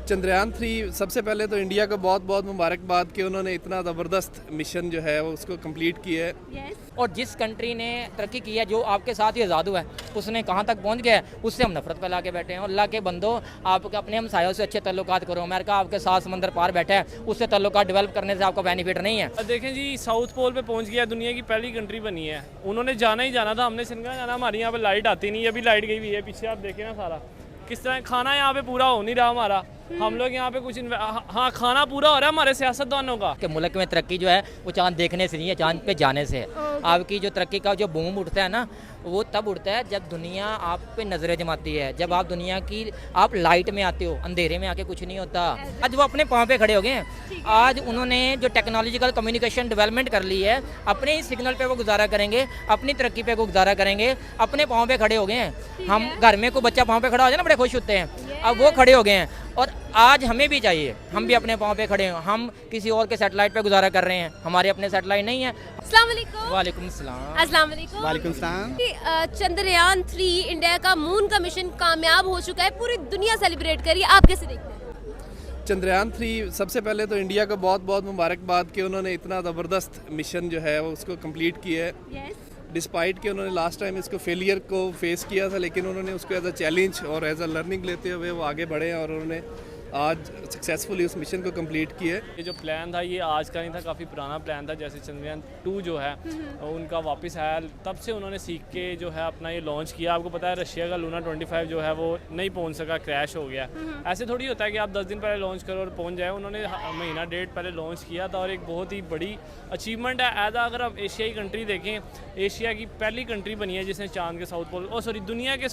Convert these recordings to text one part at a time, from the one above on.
चंद्रयान 3 सबसे पहले तो इंडिया को बहुत बहुत मुबारकबाद कि उन्होंने इतना ज़बरदस्त मिशन जो है वो उसको कंप्लीट किया है। और जिस कंट्री ने तरक्की की है, जो आपके साथ ही आज़ाद हुआ है, उसने कहाँ तक पहुँच गया है, उससे हम नफरत फैला के बैठे हैं। और अल्लाह के बंदो, आप अपने हमसायों से अच्छे तल्लुकात करो। अमेरिका आपके साथ समंदर पार बैठा है, उससे तल्लुकात डेवलप करने से आपको बेनिफिट नहीं है। देखें जी, साउथ पोल पे पहुंच गया, दुनिया की पहली कंट्री बनी है। उन्होंने जाना ही जाना था, हमने सिंगा जाना। हमारे यहाँ पे लाइट आती नहीं, अभी लाइट गई हुई है पीछे, आप देखें ना सारा किस तरह खाना यहाँ पे पूरा हो नहीं रहा हमारा। हम लोग यहाँ पे कुछ हाँ, खाना पूरा हो रहा है हमारे सियासतदानों का। कि मुल्क में तरक्की जो है वो चांद देखने से नहीं है, चांद पे जाने से है। आपकी जो तरक्की का जो बूम उठता है ना, वो तब उठता है जब दुनिया आप पे नजरें जमाती है, जब आप दुनिया की आप लाइट में आते हो। अंधेरे में आके कुछ नहीं होता। आज वो अपने पाँव पे खड़े हो गए हैं। आज उन्होंने जो टेक्नोलॉजिकल कम्युनिकेशन डेवलपमेंट कर ली है, अपने ही सिग्नल पे वो गुजारा करेंगे, अपनी तरक्की पे वो गुजारा करेंगे, अपने पाँव पे खड़े हो गए हैं। हम घर में कोई बच्चा पाँव पे खड़ा हो जाए ना, बड़े खुश होते हैं। अब वो खड़े हो गए हैं और आज हमें भी चाहिए, हम भी अपने पाँव पे खड़े हैं। हम किसी और के सैटेलाइट पे गुजारा कर रहे हैं, हमारे अपने सैटेलाइट नहीं है। अस्सलाम वालेकुम। वालेकुम सलाम। अस्सलाम वालेकुम। वालेकुम सलाम। चंद्रयान 3 इंडिया का मून का मिशन कामयाब हो चुका है, पूरी दुनिया सेलिब्रेट करी। आप कैसे देखते हैं? चंद्रयान 3 सबसे पहले तो इंडिया को बहुत बहुत मुबारकबाद कि उन्होंने इतना ज़बरदस्त मिशन जो है वो उसको कंप्लीट किया है। डिस्पाइट कि उन्होंने लास्ट टाइम इसको फेलियर को फेस किया था, लेकिन उन्होंने उसको एज अ चैलेंज और एज अ लर्निंग लेते हुए वो आगे बढ़े हैं और उन्होंने आज सक्सेसफुली उस मिशन को कंप्लीट किया है। ये जो प्लान था ये आज का नहीं था, काफ़ी पुराना प्लान था। जैसे चंद्रयान 2 जो है उनका वापस आया, तब से उन्होंने सीख के जो है अपना ये लॉन्च किया। आपको पता है रशिया का लूना 25 जो है वो नहीं पहुंच सका, क्रैश हो गया। ऐसे थोड़ी होता है कि आप 10 दिन पहले लॉन्च करो और पहुंच जाए। उन्होंने महीना डेढ़ पहले लॉन्च किया था और एक बहुत ही बड़ी अचीवमेंट है। एज अगर आप एशियाई कंट्री देखें, एशिया की पहली कंट्री बनी है जिसने चांद के साउथ पोल, दुनिया के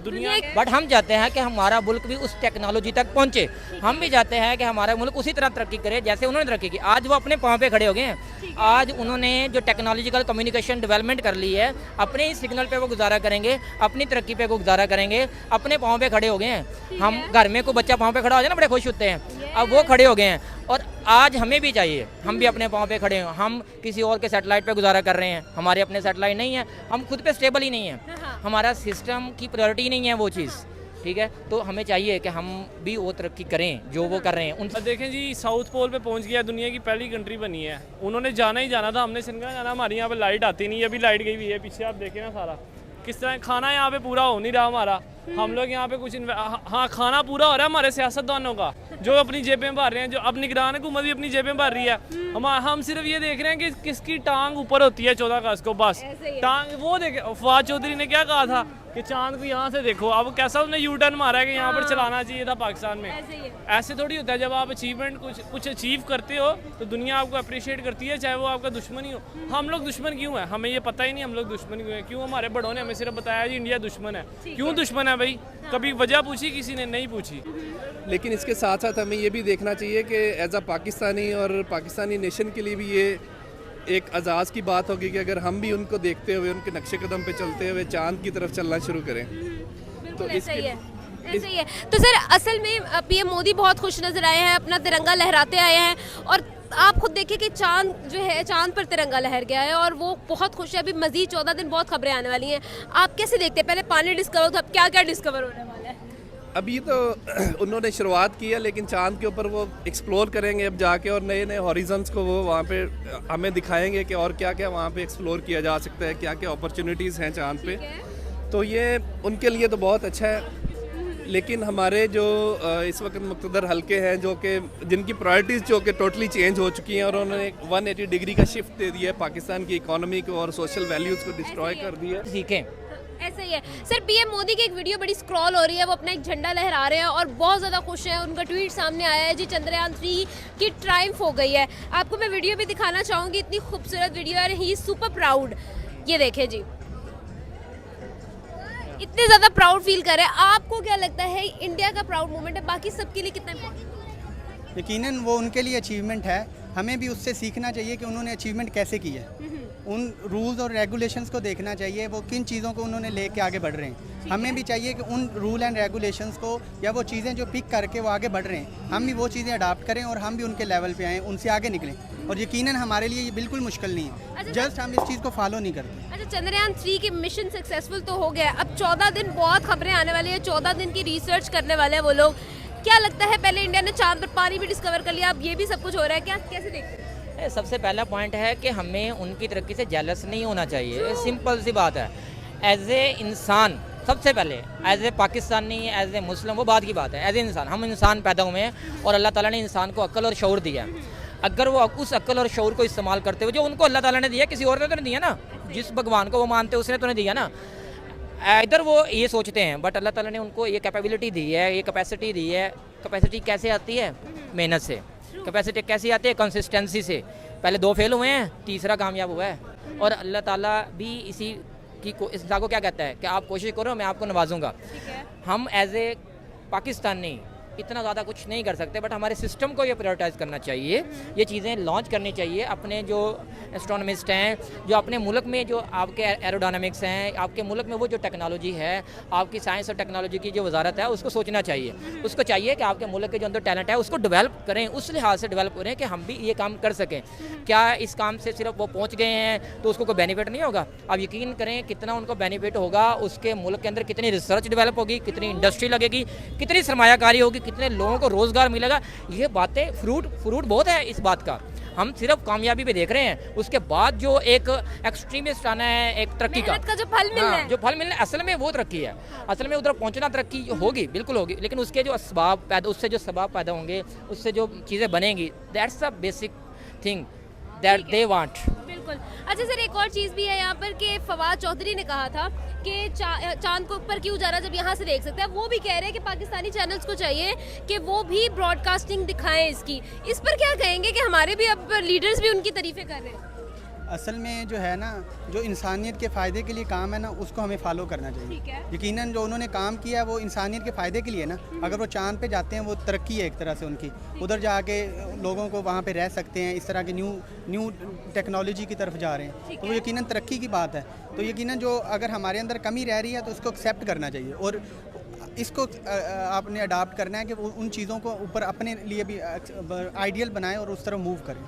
दुनिया। बट हम चाहते हैं कि हमारा मुल्क भी उस टेक्नोलॉजी तक पहुंचे। हम भी चाहते हैं कि हमारा मुल्क उसी तरह तरक्की करे जैसे उन्होंने तरक्की की। आज वो अपने पाँव पे खड़े हो गए हैं। आज उन्होंने जो टेक्नोलॉजिकल कम्युनिकेशन डेवलपमेंट कर ली है, अपने ही सिग्नल पे वो गुजारा करेंगे, अपनी तरक्की पे वो गुजारा करेंगे, अपने पाँव पे खड़े हो गए हैं। हम घर में कोई बच्चा पाँव पे खड़ा हो जाए ना, बड़े खुश होते हैं। अब वो खड़े हो गए हैं और आज हमें भी चाहिए, हम भी अपने पाँव पे खड़े हैं। हम किसी और के सैटेलाइट पे गुजारा कर रहे हैं, हमारे अपने सैटेलाइट नहीं है। हम खुद पे स्टेबल ही नहीं है, हमारा सिस्टम की प्रायोरिटी नहीं है वो चीज़, ठीक है। तो हमें चाहिए कि हम भी वो तरक्की करें जो वो कर रहे हैं। उन देखें जी, साउथ पोल पे पहुंच गया, दुनिया की पहली कंट्री बनी है। उन्होंने जाना ही जाना था, हमने सिंगा जाना। हमारे यहाँ पे लाइट आती नहीं, अभी लाइट गई हुई है पीछे, आप देखें ना सारा किस तरह खाना यहाँ पे पूरा हो नहीं रहा हमारा। हम लोग यहाँ पे कुछ हाँ, खाना पूरा हो रहा है हमारे सियासतदानों का, जो अपनी जेबें भर रहे हैं, जो अब निगरान हुकूमत भी अपनी जेबें भर रही है। हम सिर्फ ये देख रहे हैं कि किसकी टांग ऊपर होती है 14 अगस्त को, बस टांग। वो देखे फवाद चौधरी ने क्या कहा था कि चांद को यहाँ से देखो। अब कैसा उसने यू टर्न मारा है कि यहाँ पर चलाना चाहिए था पाकिस्तान में। ऐसे थोड़ी होता है, जब आप अचीवमेंट कुछ अचीव करते हो तो दुनिया आपको अप्रिशिएट करती है, चाहे वो आपका दुश्मन ही हो। हम लोग दुश्मन क्यों हैं, हमें ये पता ही नहीं हम लोग दुश्मन क्यों हैं। क्यों हमारे बड़ों ने हमें सिर्फ बताया जी इंडिया दुश्मन है। क्यों दुश्मन है भाई? कभी वजह पूछी? किसी ने नहीं पूछी। लेकिन इसके साथ साथ हमें ये भी देखना चाहिए कि एज अ पाकिस्तानी और पाकिस्तानी नेशन के लिए भी ये एक एजाज़ की बात होगी कि अगर हम भी उनको देखते हुए, उनके नक्शे कदम पे चलते हुए चांद की तरफ चलना शुरू करें। तो ऐसा ही है, ऐसा ही है। तो सर, असल में पीएम मोदी बहुत खुश नजर आए हैं, अपना तिरंगा लहराते आए हैं। और आप खुद देखिए कि चांद जो है, चांद पर तिरंगा लहर गया है और वो बहुत खुश है। अभी मजीद 14 दिन बहुत खबरें आने वाली हैं। आप कैसे देखते हैं? पहले पानी डिस्कवर था, अब क्या क्या डिस्कवर होने वाला है? अभी तो उन्होंने शुरुआत की है, लेकिन चांद के ऊपर वो एक्सप्लोर करेंगे अब जाके और नए नए हॉरिजन्स को वो वहाँ पे हमें दिखाएंगे कि और क्या क्या वहाँ पे एक्सप्लोर किया जा सकता है, क्या क्या अपॉर्चुनिटीज़ हैं चांद पे। तो ये उनके लिए तो बहुत अच्छा है। लेकिन हमारे जो इस वक्त मुक़्तदर हल्के हैं, जो कि जिनकी प्रायोरिटीज़ जो कि टोटली चेंज हो चुकी हैं और उन्होंने 180 डिग्री का शिफ्ट दे दिया है पाकिस्तान की इकॉनमी को और सोशल वैल्यूज़ को डिस्ट्रॉय कर दिया है। सीखें। ऐसा ही है सर। पीएम मोदी की एक वीडियो बड़ी स्क्रॉल हो रही है, वो अपना एक झंडा लहरा रहे हैं और बहुत ज़्यादा खुश हैं। उनका ट्वीट सामने आया है जी, चंद्रयान 3 की ट्रायम्फ हो गई है। आपको मैं वीडियो भी दिखाना चाहूँगी, इतनी खूबसूरत वीडियो है। He is super proud. ये देखें जी, इतने ज़्यादा प्राउड फील कर रहे हैं। आपको क्या लगता है, इंडिया का प्राउड मोमेंट है, बाकी सबके लिए कितना इम्पोर्टेंट? यकीनन वो उनके लिए अचीवमेंट है। हमें भी उससे सीखना चाहिए कि उन्होंने अचीवमेंट कैसे की है। उन रूल्स और रेगुलेशंस को देखना चाहिए, वो किन चीज़ों को उन्होंने लेके आगे बढ़ रहे हैं। हमें भी चाहिए कि उन रूल एंड रेगुलेशंस को या वो चीज़ें जो पिक करके वो आगे बढ़ रहे हैं, हम भी वो चीज़ें अडाप्ट करें और हम भी उनके लेवल पे आएँ, उनसे आगे निकलें। और यकीनन हमारे लिए ये बिल्कुल मुश्किल नहीं है, जस्ट हम इस चीज़ को फॉलो नहीं करते। अच्छा, चंद्रयान 3 की मिशन सक्सेसफुल तो हो गया, अब 14 दिन बहुत खबरें आने वाली है, 14 दिन की रिसर्च करने वाले हैं वो लोग। क्या लगता है, पहले इंडिया ने चांद पर पानी भी डिस्कवर कर लिया, अब ये भी सब कुछ हो रहा है, क्या कैसे देखते हैं? सबसे पहला पॉइंट है कि हमें उनकी तरक्की से जेलस नहीं होना चाहिए, सिंपल सी बात है। एज ए इंसान सबसे पहले, as a Pakistani, as a Muslim, वो बात की बात है। एज ए इंसान, हम इंसान पैदा हुए हैं और अल्लाह ताला ने इंसान को अक्ल और शऊर दिया है। अगर वो उस अक्ल और शऊर को इस्तेमाल करते हुए, जो उनको अल्लाह ताला ने दिया, किसी और ने तो नहीं दिया ना, जिस भगवान को वो मानते हैं उसने तो नहीं दिया ना। इधर वो ये सोचते हैं, बट अल्लाह ताला ने उनको ये कैपेबिलिटी दी है, ये कैपेसिटी दी है। कैपेसिटी कैसे आती है? मेहनत से। कैपेसिटी कैसी आती है? कंसिस्टेंसी से। पहले 2 फेल हुए हैं, तीसरा कामयाब हुआ है। और अल्लाह ताला भी इसी की इस को क्या कहता है कि आप कोशिश करो, मैं आपको नवाजूंगा। हम एज ए पाकिस्तानी इतना ज़्यादा कुछ नहीं कर सकते, बट हमारे सिस्टम को ये प्रायोरिटाइज़ करना चाहिए, ये चीज़ें लॉन्च करनी चाहिए। अपने जो एस्ट्रोनॉमिस्ट हैं, जो अपने मुल्क में जो आपके एरोडायनामिक्स हैं, आपके मुल्क में वो जो टेक्नोलॉजी है, आपकी साइंस और टेक्नोलॉजी की जो वजारत है, उसको सोचना चाहिए। उसको चाहिए कि आपके मुल्क के जो अंदर टैलेंट है उसको डेवलप करें, उस लिहाज से डेवलप करें कि हम भी ये काम कर सकें। क्या इस काम से सिर्फ वो पहुँच गए हैं तो उसको कोई बेनिफिट नहीं होगा? आप यकीन करें कितना उनको बेनिफिट होगा, उसके मुल्क के अंदर कितनी रिसर्च डेवलप होगी, कितनी इंडस्ट्री लगेगी, कितनी सरमायाकारी होगी, कितने लोगों को रोज़गार मिलेगा। ये बातें फ्रूट बहुत है इस बात का। हम सिर्फ कामयाबी पे देख रहे हैं, उसके बाद जो एक एक्सट्रीमिस्ट आना है, एक तरक्की का जो फल मिलना है, जो फल मिलना है, असल में वो तरक्की है। असल में उधर पहुंचना तरक्की होगी, बिल्कुल होगी, लेकिन उसके जो असबाब पैदा, उससे जो सबब पैदा होंगे, उससे जो चीज़ें बनेंगी, that's the basic thing that they want. बिल्कुल। अच्छा सर, एक और चीज़ भी है यहाँ पर कि फवाद चौधरी ने कहा था कि चांद को ऊपर की उजाला जब यहाँ से देख सकते हैं, वो भी कह रहे हैं कि पाकिस्तानी चैनल्स को चाहिए कि वो भी ब्रॉडकास्टिंग दिखाएं इसकी। इस पर क्या कहेंगे कि हमारे भी अब लीडर्स भी उनकी तारीफें कर रहे हैं? असल में जो है ना, जो इंसानियत के फ़ायदे के लिए काम है ना, उसको हमें फॉलो करना ठीक चाहिए। है। यकीनन जो उन्होंने काम किया है वो इंसानियत के फ़ायदे के लिए ना। अगर वो चांद पे जाते हैं, वो तरक्की है एक तरह से उनकी। उधर जाके लोगों को वहाँ पे रह सकते हैं, इस तरह की न्यू टेक्नोलॉजी की तरफ जा रहे हैं, तो वो यकीनन तरक्की की बात है। तो यकीनन जो अगर हमारे अंदर कमी रह रही है तो उसको एक्सेप्ट करना चाहिए और इसको आपने अडाप्ट करना है कि वो उन चीज़ों को ऊपर अपने लिए भी आइडियल बनाएं और उस तरफ मूव करें।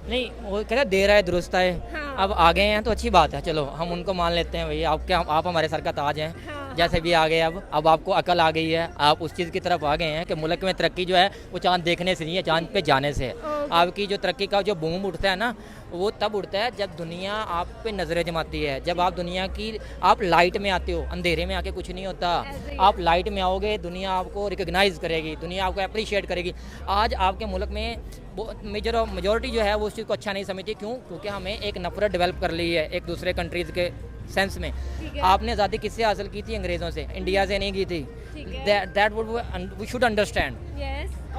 नहीं, वो कह रहा दे रहा है दुरुस्त है। हाँ। अब आ गए हैं तो अच्छी बात है, चलो हम उनको मान लेते हैं। भैया आप हमारे सर का ताज हैं। हाँ। जैसे भी आ गए, अब आपको अकल आ गई है, आप उस चीज़ की तरफ आ गए हैं कि मुल्क में तरक्की जो है वो चांद देखने से नहीं है, चांद पे जाने से है। आपकी जो तरक्की का जो बूम उठता है ना, वो तब उठता है जब दुनिया आप पे नज़रें जमाती है, जब आप दुनिया की आप लाइट में आते हो। अंधेरे में आके कुछ नहीं होता, आप लाइट में आओगे, दुनिया आपको रिकग्नाइज़ करेगी, दुनिया आपको अप्रिशिएट करेगी। आज आपके मुल्क में मेजॉरिटी जो है वो उस चीज़ को अच्छा नहीं समझती। क्यों? क्योंकि हमें एक नफरत डेवलप कर ली है एक दूसरे कंट्रीज़ के सेंस में। आपने आज़ादी किससे हासिल की थी? अंग्रेज़ों से, इंडिया से नहीं की थी। That would we should understand.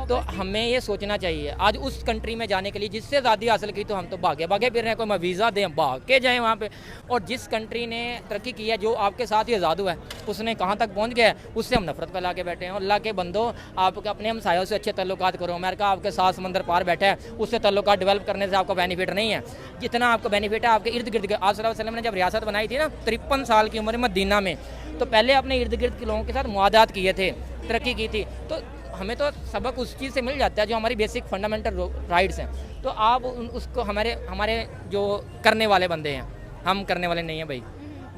तो हमें ये सोचना चाहिए, आज उस कंट्री में जाने के लिए जिससे आज़ादी हासिल की तो हम तो भागे फिर रहे हैं, कोई वीज़ा दें, भाग के जाएँ वहाँ पे। और जिस कंट्री ने तरक्की की है, जो आपके साथ ही आज़ाद हुआ है, उसने कहाँ तक पहुँच गया है, उससे हम नफरत फैला के बैठे हैं। अल्लाह के बंदो, आप अपने हमसायों से अच्छे तल्लुकात करो। अमेरिका आपके साथ समंदर पार बैठा है, उससे तल्लुकात डेवलप करने से आपको बेनिफिट नहीं है। जितना आपको बेनिफिट है आपके इर्द गिर्द। आप सल्लल्लाहु अलैहि वसल्लम ने जब रियासत बनाई थी ना 53 साल की उम्र में मदीना में, तो पहले अपने इर्द गिर्द के लोगों के साथ मुआदात किए थे, तरक्की की थी। तो हमें तो सबक उस चीज़ से मिल जाता है जो हमारी बेसिक फंडामेंटल राइट्स हैं। तो आप उसको हमारे जो करने वाले बंदे हैं, हम करने वाले नहीं हैं भाई,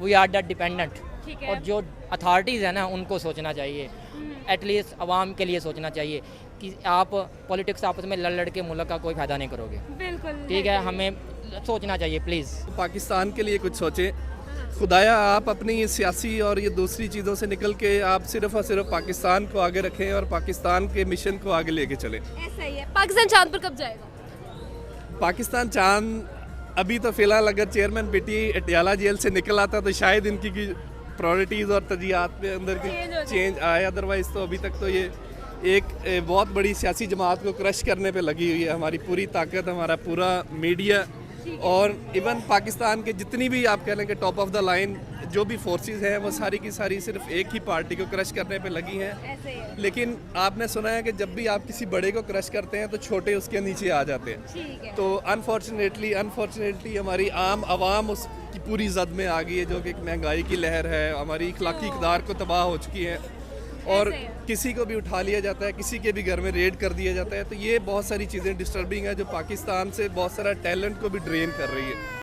वी आर द डिपेंडेंट। और जो अथॉरिटीज़ हैं ना, उनको सोचना चाहिए, एटलीस्ट आवाम के लिए सोचना चाहिए कि आप पॉलिटिक्स आपस में लड़ के मुल्क का कोई फ़ायदा नहीं करोगे। बिल्कुल ठीक है, हमें सोचना चाहिए प्लीज़। पाकिस्तान के लिए कुछ सोचें। खुदाया आप अपनी सियासी और ये दूसरी चीज़ों से निकल के आप सिर्फ और सिर्फ पाकिस्तान को आगे रखें और पाकिस्तान के मिशन को आगे लेके चलें। ऐसा ही है। पाकिस्तान चांद पर कब जाएगा? पाकिस्तान चांद अभी तो फ़िलहाल अगर चेयरमैन पीटी अटियाला जेल से निकल आता तो शायद इनकी प्रायोरिटीज़ और तरजीहात में अंदर की चेंज आए। अदरवाइज़ तो अभी तक तो ये एक बहुत बड़ी सियासी जमात को क्रश करने पे लगी हुई है। हमारी पूरी ताकत, हमारा पूरा मीडिया और इवन पाकिस्तान के जितनी भी आप कह लें कि टॉप ऑफ द लाइन जो भी फोर्सेस हैं, वो सारी की सारी सिर्फ एक ही पार्टी को क्रश करने पे लगी हैं। लेकिन आपने सुना है कि जब भी आप किसी बड़े को क्रश करते हैं तो छोटे उसके नीचे आ जाते हैं। तो अनफॉर्चुनेटली हमारी आम आवाम उसकी पूरी जद में आ गई है, जो कि एक महंगाई की लहर है, हमारी इखलाकी इक़दार को तबाह हो चुकी है और किसी को भी उठा लिया जाता है, किसी के भी घर में रेड कर दिया जाता है। तो ये बहुत सारी चीज़ें डिस्टर्बिंग है जो पाकिस्तान से बहुत सारा टैलेंट को भी ड्रेन कर रही है।